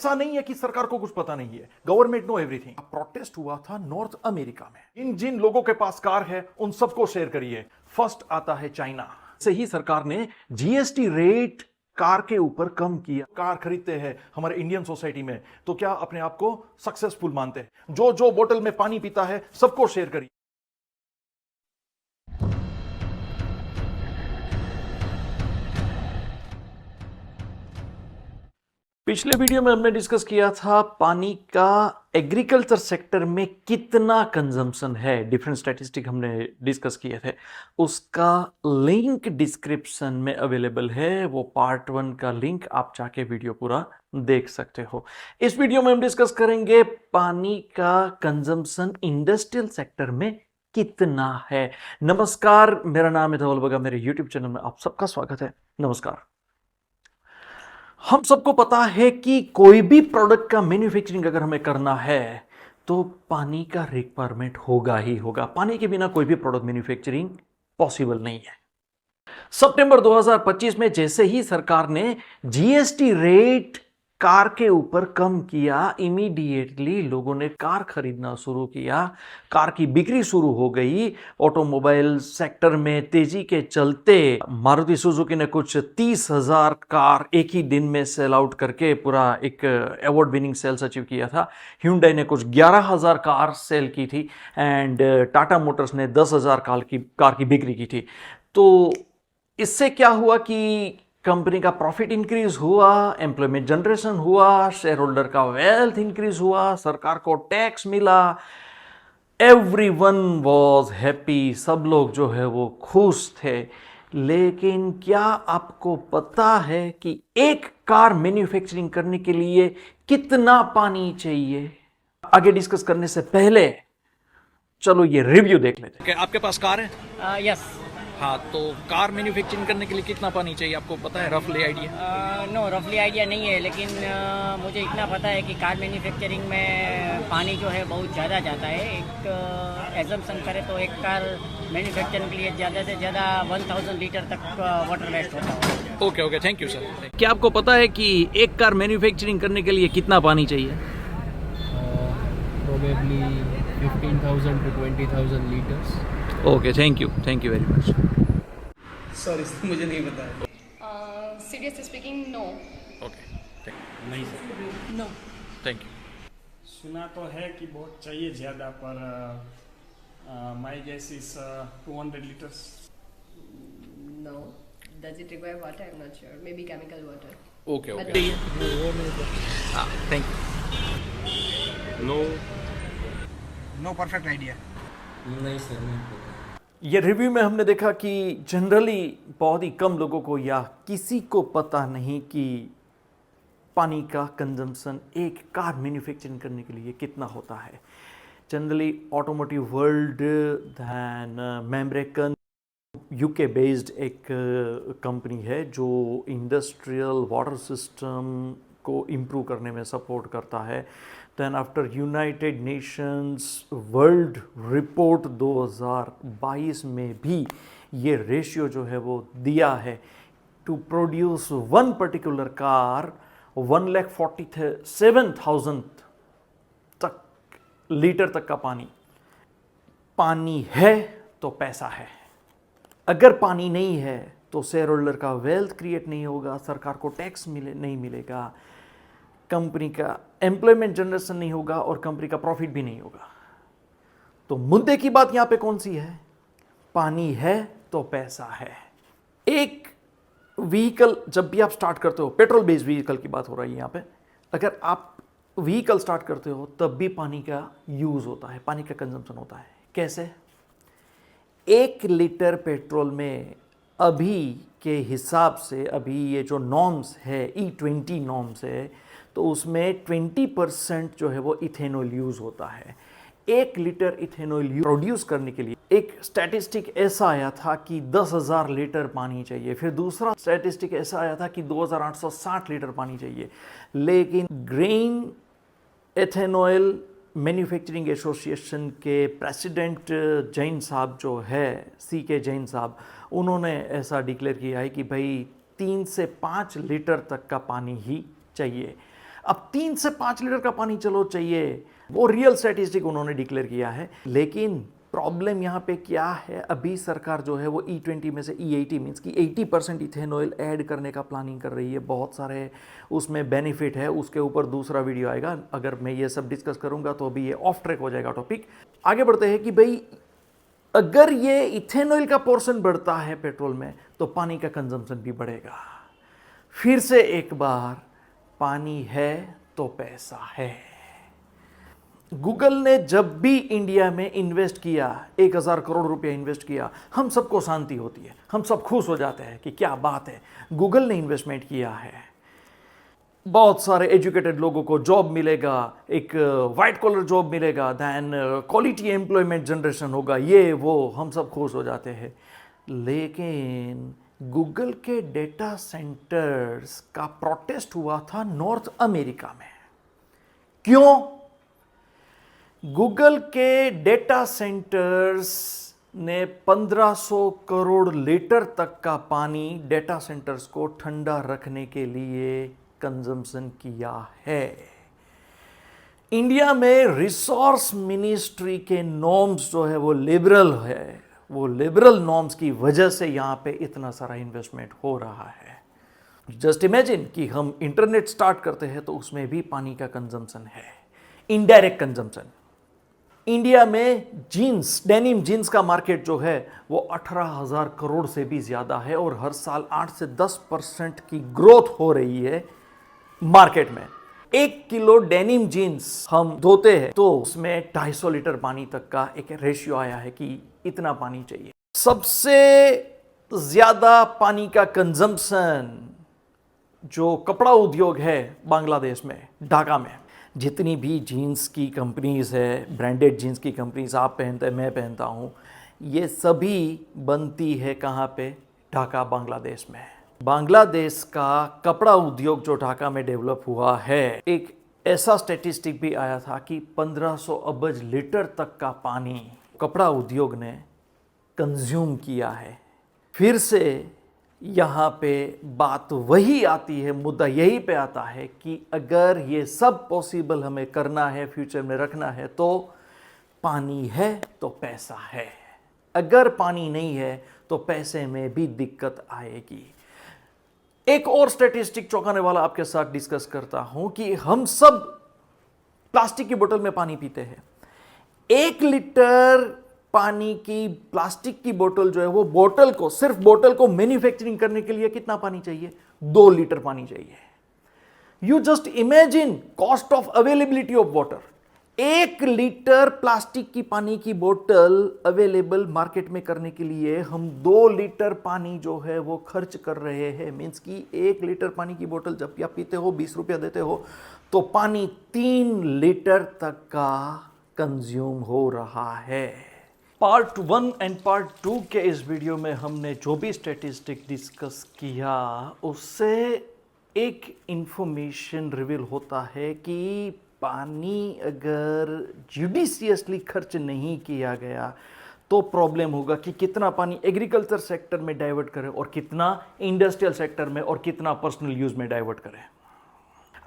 ऐसा नहीं है कि सरकार को कुछ पता नहीं है, गवर्नमेंट नो एवरीथिंग। प्रोटेस्ट हुआ था नॉर्थ अमेरिका में। इन जिन लोगों के पास कार है उन सबको शेयर करिए। फर्स्ट आता है चाइना से ही सरकार ने जीएसटी रेट कार के ऊपर कम किया। कार खरीदते हैं हमारे इंडियन सोसाइटी में तो क्या अपने आप को सक्सेसफुल मानते हैं? जो जो बोतल में पानी पीता है सबको शेयर करिए। पिछले वीडियो में हमने डिस्कस किया था पानी का एग्रीकल्चर सेक्टर में कितना कंजम्पशन है, डिफरेंट स्टैटिस्टिक हमने डिस्कस किए थे। उसका लिंक डिस्क्रिप्शन में अवेलेबल है, वो पार्ट 1 का लिंक आप जाके वीडियो पूरा देख सकते हो। इस वीडियो में हम डिस्कस करेंगे पानी का कंजम्पशन इंडस्ट्रियल सेक्टर में कितना है। नमस्कार, मेरा नाम है धवल बगा, मेरे यूट्यूब चैनल में आप सबका स्वागत है। नमस्कार। हम सबको पता है कि कोई भी प्रोडक्ट का मैन्युफैक्चरिंग अगर हमें करना है तो पानी का रिक्वायरमेंट होगा ही होगा। पानी के बिना कोई भी प्रोडक्ट मैन्युफैक्चरिंग पॉसिबल नहीं है। सितंबर 2025 में जैसे ही सरकार ने जीएसटी रेट कार के ऊपर कम किया, इमीडिएटली लोगों ने कार खरीदना शुरू किया, कार की बिक्री शुरू हो गई। ऑटोमोबाइल सेक्टर में तेजी के चलते मारुति सुजुकी ने कुछ 30,000 कार एक ही दिन में सेल आउट करके पूरा एक अवार्ड विनिंग सेल्स अचीव किया था। hyundai ने कुछ 11,000 कार सेल की थी एंड टाटा मोटर्स ने 10,000 कार की बिक्री की थी। तो इससे क्या हुआ कि कंपनी का प्रॉफिट इंक्रीज हुआ, एम्प्लॉयमेंट जनरेशन हुआ, शेयर होल्डर का वेल्थ इंक्रीज हुआ, सरकार को टैक्स मिला, एवरीवन वाज हैप्पी, सब लोग जो है वो खुश थे। लेकिन क्या आपको पता है कि एक कार मैन्युफैक्चरिंग करने के लिए कितना पानी चाहिए? आगे डिस्कस करने से पहले चलो ये रिव्यू देख लेते हैं। आपके पास कार है? यस। हाँ, तो कार मैन्युफैक्चरिंग करने के लिए कितना पानी चाहिए आपको पता है? रफली आइडिया? नो, रफली आइडिया नहीं है, लेकिन मुझे इतना पता है कि कार मैन्युफैक्चरिंग में पानी जो है बहुत ज़्यादा जाता है। एक एजम्पशन करें तो एक कार मैन्युफैक्चरिंग के लिए ज़्यादा से ज़्यादा 1000 लीटर तक वाटर वेस्ट होता है। Okay, thank you sir. क्या आपको पता है कि एक कार मैन्युफैक्चरिंग करने के लिए कितना पानी चाहिए? Probably 15,000 to 20,000 liters. Okay, thank you very much. Sorry, मुझे नहीं पता है। Seriously speaking, no. ओके, नहीं सर, नो। Thank you. सुना तो है कि बहुत चाहिए ज़्यादा, पर my guess is 200 litres. No. Does it require water? I'm not sure. Maybe chemical water. Okay, But हाँ, thank you. No perfect idea. नहीं सर, नहीं पता। ये रिव्यू में हमने देखा कि जनरली बहुत ही कम लोगों को या किसी को पता नहीं कि पानी का कंजम्पशन एक कार मैन्युफैक्चरिंग करने के लिए कितना होता है। जनरली ऑटोमोटिव वर्ल्ड दैन मेम्ब्रेकन यूके बेस्ड एक कंपनी है जो इंडस्ट्रियल वाटर सिस्टम को इम्प्रूव करने में सपोर्ट करता है। Then after United Nations World Report 2022 में भी ये रेशियो जो है वो दिया है to produce one particular car 1,47,000 तक लीटर तक का पानी है तो पैसा है। अगर पानी नहीं है तो शेयर होल्डर का वेल्थ क्रिएट नहीं होगा, सरकार को टैक्स नहीं मिलेगा, कंपनी का एम्प्लॉयमेंट जनरेशन नहीं होगा और कंपनी का प्रॉफिट भी नहीं होगा। तो मुद्दे की बात यहां पे कौन सी है? पानी है तो पैसा है। एक व्हीकल जब भी आप स्टार्ट करते हो, पेट्रोल बेस्ड व्हीकल की बात हो रही है यहां पे, अगर आप व्हीकल स्टार्ट करते हो तब भी पानी का यूज होता है, पानी का कंजम्पशन होता है। कैसे? 1 लीटर पेट्रोल में अभी के हिसाब से, अभी ये जो नॉर्म्स है E20 नॉर्म्स है, तो उसमें 20% जो है वो इथेनॉल यूज होता है। 1 लीटर इथेनॉल प्रोड्यूस करने के लिए एक स्टैटिस्टिक ऐसा आया था कि 10,000 लीटर पानी चाहिए, फिर दूसरा स्टैटिस्टिक ऐसा आया था कि 2,860 लीटर पानी चाहिए। लेकिन ग्रेन एथेनॉल मैन्युफैक्चरिंग एसोसिएशन के प्रेसिडेंट जैन साहब जो है, CK जैन साहब, उन्होंने ऐसा डिक्लेयर किया है कि भाई 3 से 5 लीटर तक का पानी ही चाहिए। अब 3 से 5 लीटर का पानी चलो चाहिए, वो रियल स्टैटिस्टिक उन्होंने डिक्लेयर किया है। लेकिन प्रॉब्लम यहाँ पे क्या है, अभी सरकार जो है वो E20 में से E80 मीन्स कि 80% इथेनॉल ऐड करने का प्लानिंग कर रही है। बहुत सारे उसमें बेनिफिट है, उसके ऊपर दूसरा वीडियो आएगा। अगर मैं ये सब डिस्कस करूँगा तो अभी ये ऑफ ट्रैक हो जाएगा टॉपिक। आगे बढ़ते हैं कि भाई अगर ये इथेनॉल का पोर्शन बढ़ता है पेट्रोल में तो पानी का कंजम्पशन भी बढ़ेगा। फिर से एक बार, पानी है तो पैसा है। गूगल ने जब भी इंडिया में इन्वेस्ट किया, 1000 करोड़ रुपया इन्वेस्ट किया, हम सबको शांति होती है, हम सब खुश हो जाते हैं कि क्या बात है, गूगल ने इन्वेस्टमेंट किया है, बहुत सारे एजुकेटेड लोगों को जॉब मिलेगा, एक वाइट कॉलर जॉब मिलेगा, दैन क्वालिटी एम्प्लॉयमेंट जनरेशन होगा, ये वो हम सब खुश हो जाते हैं। लेकिन गूगल के डेटा सेंटर्स का प्रोटेस्ट हुआ था नॉर्थ अमेरिका में। क्यों? गूगल के डेटा सेंटर्स ने 1500 करोड़ लीटर तक का पानी डेटा सेंटर्स को ठंडा रखने के लिए कंजम्पशन किया है। इंडिया में रिसोर्स मिनिस्ट्री के नॉर्म्स जो है वो लिबरल है, वो लिबरल नॉर्म्स की वजह से यहाँ पे इतना सारा इन्वेस्टमेंट हो रहा है। जस्ट इमेजिन कि हम इंटरनेट स्टार्ट करते हैं तो उसमें भी पानी का कंजम्पशन है, इनडायरेक्ट कंजम्पशन। इंडिया में जीन्स, डेनिम जीन्स का मार्केट जो है वो 18,000 करोड़ से भी ज़्यादा है और हर साल 8 से 10% की ग्रोथ हो रही है मार्केट में। 1 किलो डेनिम जीन्स हम धोते हैं तो उसमें 250 लीटर पानी तक का एक रेशियो आया है कि इतना पानी चाहिए। सबसे ज़्यादा पानी का कंजम्पशन जो कपड़ा उद्योग है बांग्लादेश में, ढाका में। जितनी भी जीन्स की कंपनीज़ है, ब्रांडेड जीन्स की कंपनीज़ आप पहनते हैं, मैं पहनता हूँ, ये सभी बनती है कहाँ पे? ढाका, बांग्लादेश में। बांग्लादेश का कपड़ा उद्योग जो ढाका में डेवलप हुआ है, एक ऐसा स्टैटिस्टिक भी आया था कि 1500 अरब लीटर तक का पानी कपड़ा उद्योग ने कंज्यूम किया है। फिर से यहाँ पे बात वही आती है, मुद्दा यही पे आता है कि अगर ये सब पॉसिबल हमें करना है, फ्यूचर में रखना है, तो पानी है तो पैसा है। अगर पानी नहीं है तो पैसे में भी दिक्कत आएगी। एक और स्टैटिस्टिक चौंकाने वाला आपके साथ डिस्कस करता हूं कि हम सब प्लास्टिक की बोतल में पानी पीते हैं। 1 लीटर पानी की प्लास्टिक की बोतल जो है वो बोतल को, सिर्फ बोतल को मैन्युफैक्चरिंग करने के लिए कितना पानी चाहिए? 2 लीटर पानी चाहिए। You just imagine cost of availability of water. 1 litre plastic की पानी की बोतल अवेलेबल मार्केट में करने के लिए हम 2 लीटर पानी जो है वो खर्च कर रहे हैं। मीन्स कि 1 लीटर पानी की बोतल जब आप पीते हो, 20 रुपया देते हो, तो पानी 3 लीटर तक का कंज्यूम हो रहा है। पार्ट 1 एंड पार्ट 2 के इस वीडियो में हमने जो भी स्टैटिस्टिक डिस्कस किया उससे एक इंफॉर्मेशन रिवील होता है कि पानी अगर जुडिशियसली खर्च नहीं किया गया तो प्रॉब्लम होगा कि कितना पानी एग्रीकल्चर सेक्टर में डाइवर्ट करें और कितना इंडस्ट्रियल सेक्टर में और कितना पर्सनल यूज में डाइवर्ट करें।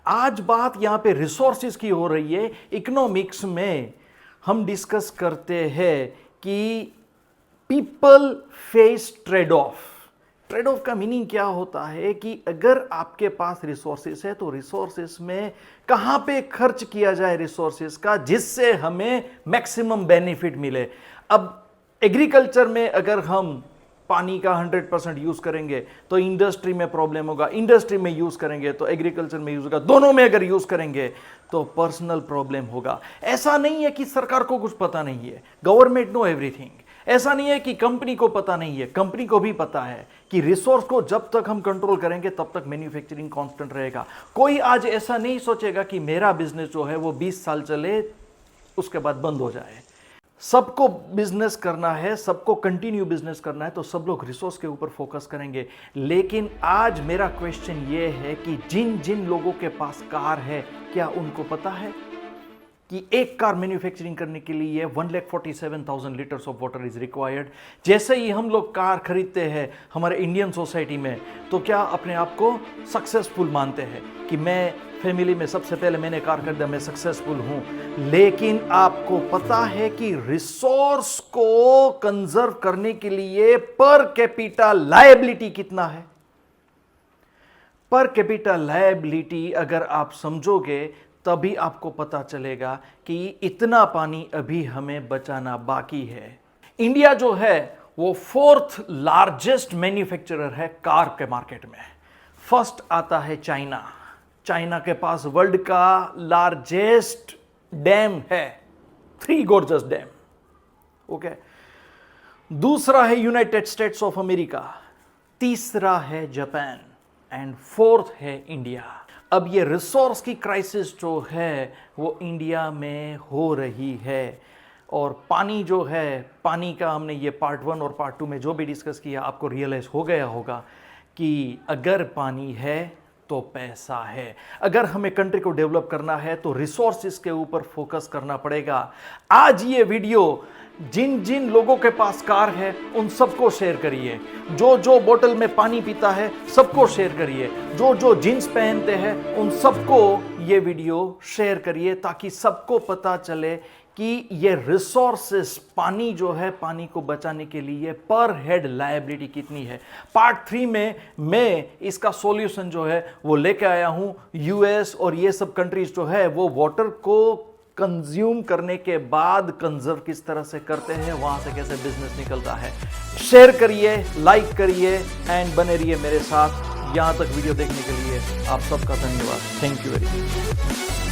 आज बात यहाँ पे रिसोर्सेज की हो रही है। इकोनॉमिक्स में हम डिस्कस करते हैं कि people face trade off. Trade off का मीनिंग क्या होता है कि अगर आपके पास रिसोर्सेस है तो रिसोर्सेस में कहां पे खर्च किया जाए रिसोर्सेस का, जिससे हमें मैक्सिमम बेनिफिट मिले। अब एग्रीकल्चर में अगर हम पानी का 100% यूज करेंगे तो इंडस्ट्री में प्रॉब्लम होगा, इंडस्ट्री में यूज करेंगे तो एग्रीकल्चर में यूज होगा, दोनों में अगर यूज करेंगे तो पर्सनल प्रॉब्लम होगा। ऐसा नहीं है कि सरकार को कुछ पता नहीं है, गवर्नमेंट नो एवरीथिंग। ऐसा नहीं है कि कंपनी को पता नहीं है, कंपनी को भी पता है कि रिसोर्स को जब तक हम कंट्रोल करेंगे तब तक मैन्युफैक्चरिंग कांस्टेंट रहेगा। कोई आज ऐसा नहीं सोचेगा कि मेरा बिजनेस जो है वो 20 साल चले उसके बाद बंद हो जाए। सबको बिजनेस करना है, सबको कंटिन्यू बिजनेस करना है, तो सब लोग रिसोर्स के ऊपर फोकस करेंगे। लेकिन आज मेरा क्वेश्चन ये है कि जिन जिन लोगों के पास कार है, क्या उनको पता है कि एक कार मैन्युफैक्चरिंग करने के लिए 1,47,000 litres of water is required. जैसे ही हम लोग कार खरीदते हैं हमारे इंडियन सोसाइटी में, तो क्या अपने आप को सक्सेसफुल मानते हैं कि मैं फैमिली में सबसे पहले मैंने कारकर्दगी में सक्सेसफुल हूं, लेकिन आपको पता है कि रिसोर्स को कंजर्व करने के लिए पर कैपिटा लायबिलिटी कितना है? पर कैपिटा लायबिलिटी अगर आप समझोगे तभी आपको पता चलेगा कि इतना पानी अभी हमें बचाना बाकी है। इंडिया जो है वो 4th लार्जेस्ट मैन्युफैक्चरर है कार के मार्केट में। फर्स्ट आता है चाइना। चाइना के पास वर्ल्ड का लार्जेस्ट डैम है, 3 गॉर्जस डैम। ओके, दूसरा है यूनाइटेड स्टेट्स ऑफ अमेरिका, तीसरा है जापान एंड 4th है इंडिया। अब ये रिसोर्स की क्राइसिस जो है वो इंडिया में हो रही है, और पानी जो है, पानी का हमने ये पार्ट 1 और पार्ट 2 में जो भी डिस्कस किया, आपको रियलाइज हो गया होगा कि अगर पानी है तो पैसा है। अगर हमें कंट्री को डेवलप करना है तो रिसोर्सेज के ऊपर फोकस करना पड़ेगा। आज ये वीडियो जिन जिन लोगों के पास कार है उन सबको शेयर करिए, जो जो बोतल में पानी पीता है सबको शेयर करिए, जो जो जींस पहनते हैं उन सबको ये वीडियो शेयर करिए, ताकि सबको पता चले कि ये रिसोर्सेस, पानी जो है, पानी को बचाने के लिए पर हेड लायबिलिटी कितनी है। पार्ट 3 में मैं इसका सॉल्यूशन जो है वो लेके आया हूं। यूएस और ये सब कंट्रीज जो है वो वाटर को कंज्यूम करने के बाद कंजर्व किस तरह से करते हैं, वहां से कैसे बिजनेस निकलता है। शेयर करिए, लाइक करिए एंड बने रहिए मेरे साथ। यहां तक वीडियो देखने के लिए आप सबका धन्यवाद। Thank you very much.